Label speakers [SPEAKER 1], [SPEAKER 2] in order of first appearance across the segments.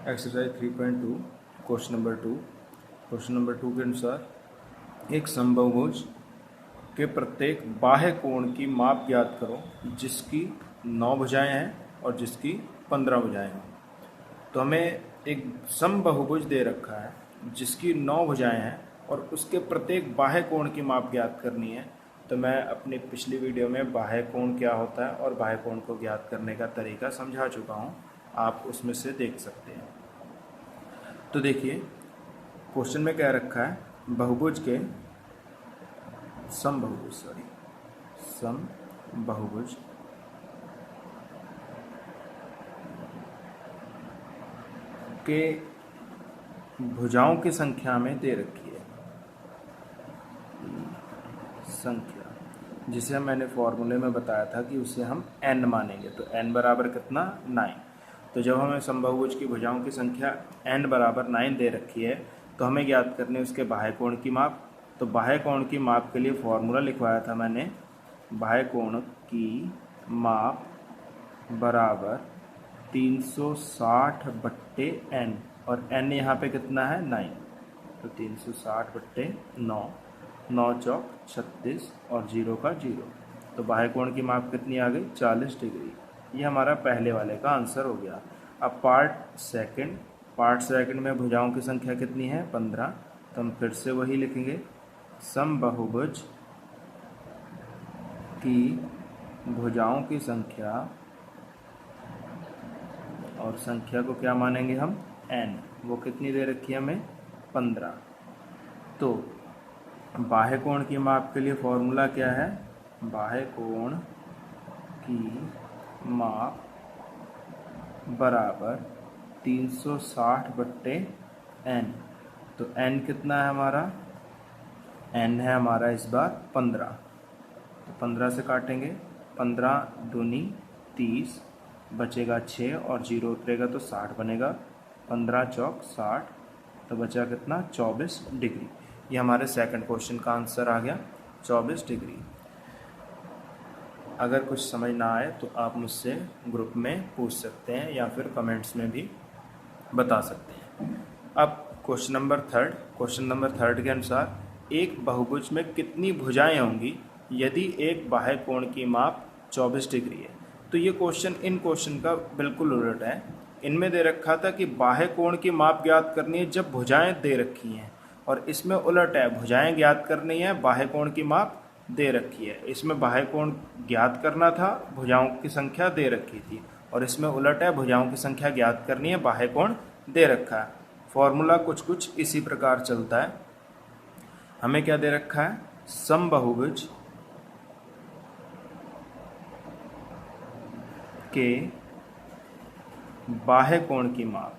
[SPEAKER 1] Exercise 3.2 question number two के अनुसार एक समबाहुभुज के प्रत्येक बाह्य कोण की माप ज्ञात करो जिसकी 9 भुजाएं हैं और जिसकी 15 भुजाएं हैं। तो हमें एक समबाहुभुज दे रखा है जिसकी 9 भुजाएं हैं और उसके प्रत्येक बाह्य कोण की माप ज्ञात करनी है। तो मैं अपनी पिछली वीडियो में बाह्य कोण क्या होता है और बाह्य कोण को ज्ञात करने का तरीका समझा चुका हूँ, आप उसमें से देख सकते हैं। तो देखिए क्वेश्चन में क्या रखा है, समबाहुभुज के भुजाओं की संख्या में दे रखी है संख्या, जिसे मैंने फॉर्मूले में बताया था कि उसे हम n मानेंगे। तो n बराबर कितना 9। तो जब हमें समबाहुभुज की भुजाओं की संख्या n बराबर 9 दे रखी है तो हमें ज्ञात करनी है उसके बाह्य कोण की माप। तो बाह्य कोण की माप के लिए फॉर्मूला लिखवाया था मैंने, बाह्य कोण की माप बराबर 360/n और n यहाँ पे कितना है 9। तो 360/9, 9 चौक 36 और 0 का 0। तो बाह्य कोण की माप कितनी आ गई 40 डिग्री। ये हमारा पहले वाले का आंसर हो गया। अब पार्ट सेकंड में भुजाओं की संख्या कितनी है 15। तो हम फिर से वही लिखेंगे, समबाहुभुज की भुजाओं की संख्या, और संख्या को क्या मानेंगे हम n, वो कितनी दे रखी है हमें 15। तो बाह्य कोण की माप के लिए फॉर्मूला क्या है, बाह्य कोण की माप बराबर 360/n। तो n कितना है हमारा, n है हमारा इस बार 15। तो 15 से काटेंगे, 15 दूनी 30, बचेगा 6 और 0 उतरेगा तो 60 बनेगा, 15 चौक 60। तो बचा कितना 24 डिग्री। ये हमारे सेकंड क्वेश्चन का आंसर आ गया 24 डिग्री। अगर कुछ समझ ना आए तो आप मुझसे ग्रुप में पूछ सकते हैं या फिर कमेंट्स में भी बता सकते हैं। अब क्वेश्चन नंबर थर्ड के अनुसार एक बहुभुज में कितनी भुजाएं होंगी यदि एक बाह्य कोण की माप 24 डिग्री है। तो ये क्वेश्चन इन क्वेश्चन का बिल्कुल उलट है। इनमें दे रखा था कि बाह्य कोण की माप ज्ञात करनी है जब भुजाएं दे रखी हैं, और इसमें उलट है, भुजाएं ज्ञात करनी है, बाह्य कोण की माप दे रखी है। इसमें बाह्य कोण ज्ञात करना था, भुजाओं की संख्या दे रखी थी, और इसमें उलट है, भुजाओं की संख्या ज्ञात करनी है, बाह्य कोण दे रखा है। फॉर्मूला कुछ इसी प्रकार चलता है। हमें क्या दे रखा है, समबाहुभुज के बाह्य कोण की माप,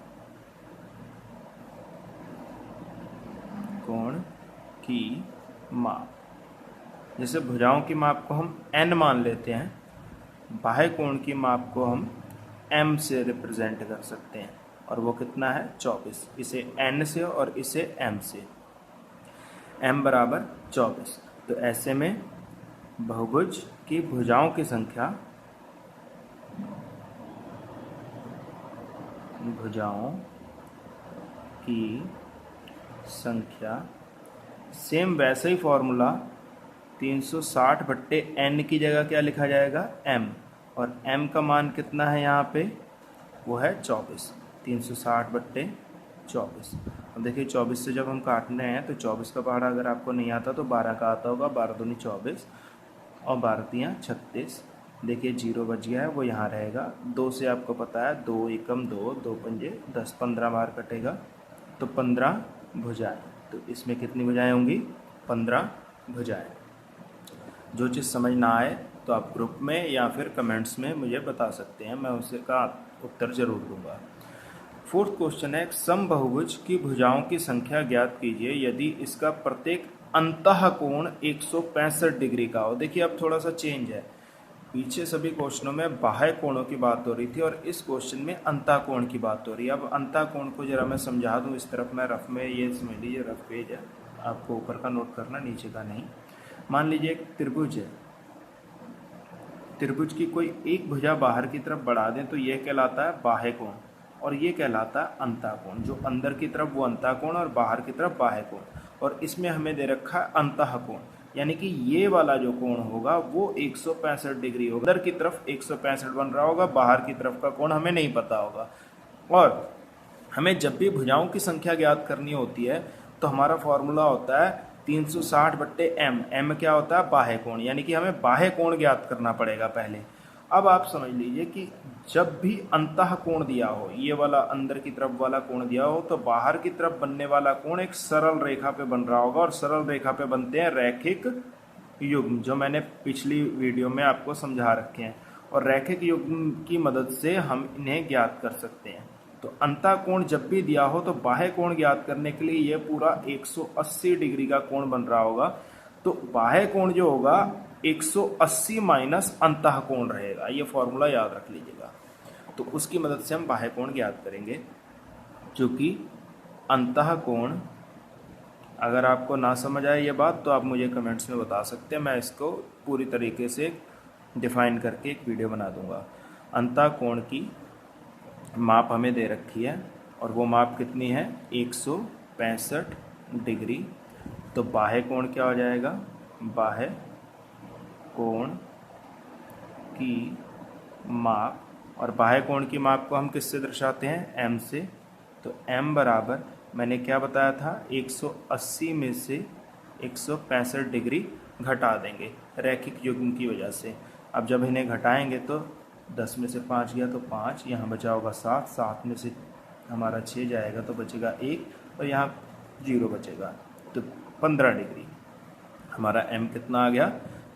[SPEAKER 1] जैसे भुजाओं की माप को हम n मान लेते हैं, बाह्य कोण की माप को हम m से रिप्रेजेंट कर सकते हैं, और वो कितना है 24। इसे n से और इसे m से, m बराबर 24। तो ऐसे में बहुभुज की भुजाओं की संख्या सेम वैसे ही फॉर्मूला 360/n की जगह क्या लिखा जाएगा m, और m का मान कितना है यहाँ पे, वो है 24। 360/24। अब देखिए 24 से जब हम काटने हैं तो 24 का पहाड़ा अगर आपको नहीं आता तो 12 का आता होगा, 12 दूनी 24 और 12 तियाँ 36। देखिए 0 बच गया है, वो यहाँ रहेगा। 2 से आपको पता है 2 एकम 2, 2 पंजे 10, 15 बार कटेगा, तो 15 भुजाएं। तो इसमें कितनी भुजाएं होंगी 15 भुजाएं। जो चीज़ समझ ना आए तो आप ग्रुप में या फिर कमेंट्स में मुझे बता सकते हैं, मैं उसका उत्तर जरूर दूंगा। फोर्थ क्वेश्चन है, समबाहुभुज की भुजाओं की संख्या ज्ञात कीजिए यदि इसका प्रत्येक अंतः कोण 165 डिग्री का हो। देखिए अब थोड़ा सा चेंज है, पीछे सभी क्वेश्चनों में बाह्य कोणों की बात हो रही थी और इस क्वेश्चन में अंतः कोण की बात हो रही है। अब अंतः कोण को जरा मैं समझा दूं। इस तरफ मैं रफ में, ये समझ लीजिए रफ पेज है, आपको ऊपर का नोट करना, नीचे का नहीं। मान लीजिए एक त्रिभुज है, त्रिभुज की कोई एक भुजा बाहर की तरफ बढ़ा दें तो यह कहलाता है बाह्य कोण। और ये कहलाता है अंतःकोण। जो अंदर की तरफ वो अंतःकोण और बाहर की तरफ बाह्य कोण। और इसमें हमें दे रखा है अंतःकोण, यानी कि ये वाला जो कोण होगा वो 165 डिग्री होगा। अंदर की तरफ 165 बन रहा होगा, बाहर की तरफ का कोण हमें नहीं पता होगा। और हमें जब भी भुजाओं की संख्या ज्ञात करनी होती है तो हमारा फॉर्मूला होता है 360/m। m क्या होता है? बाह्य कोण, यानी कि हमें बाह्य कोण ज्ञात करना पड़ेगा पहले। अब आप समझ लीजिए कि जब भी अंतः कोण दिया हो, ये वाला अंदर की तरफ वाला कोण दिया हो, तो बाहर की तरफ बनने वाला कोण एक सरल रेखा पे बन रहा होगा। और सरल रेखा पे बनते हैं रैखिक युग्म, जो मैंने पिछली वीडियो में आपको समझा रखे हैं। और रैखिक युग्म की मदद से हम इन्हें ज्ञात कर सकते हैं। तो अंतः कोण जब भी दिया हो तो बाह्य कोण ज्ञात करने के लिए ये पूरा 180 डिग्री का कोण बन रहा होगा। तो बाह्य कोण जो होगा 180 माइनस अंतः कोण रहेगा। ये फॉर्मूला याद रख लीजिएगा। तो उसकी मदद से हम बाह्य कोण ज्ञात करेंगे। क्योंकि अंतः कोण, अगर आपको ना समझ आए ये बात तो आप मुझे कमेंट्स में बता सकते हैं, मैं इसको पूरी तरीके से डिफाइन करके एक वीडियो बना दूंगा। अंतः कोण की माप हमें दे रखी है और वो माप कितनी है? 165 डिग्री। तो बाह्य कोण क्या हो जाएगा? बाह्य कोण की माप, और बाह्य कोण की माप को हम किससे दर्शाते हैं? m से। तो m बराबर, मैंने क्या बताया था, 180 में से 165 डिग्री घटा देंगे रैखिक युग्म की वजह से। अब जब इन्हें घटाएंगे तो 10 में से 5 गया तो 5, यहाँ बचा होगा 7, 7 में से हमारा 6 जाएगा तो बचेगा 1, और यहाँ 0 बचेगा। तो 15 डिग्री हमारा m कितना आ गया?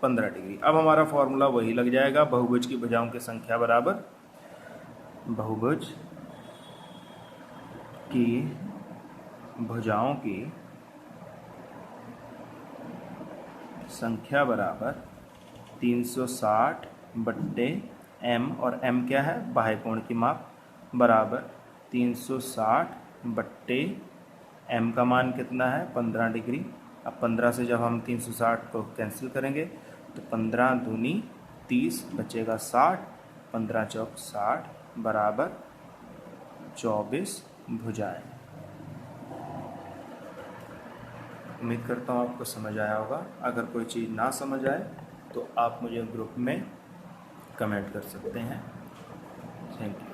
[SPEAKER 1] 15 डिग्री। अब हमारा फॉर्मूला वही लग जाएगा, बहुभुज की भुजाओं की संख्या बराबर बहुभुज की भुजाओं की संख्या बराबर 360/m, और m क्या है? बाह्य कोण की माप, बराबर 360/m का मान कितना है? 15 डिग्री। अब 15 से जब हम 360 को कैंसिल करेंगे तो 15 दूनी 30, बचेगा 60, 15 चौक 60 बराबर 24 भुजाएं। उम्मीद करता हूँ आपको समझ आया होगा। अगर कोई चीज़ ना समझ आए तो आप मुझे ग्रुप में कमेंट कर सकते हैं। Thank you.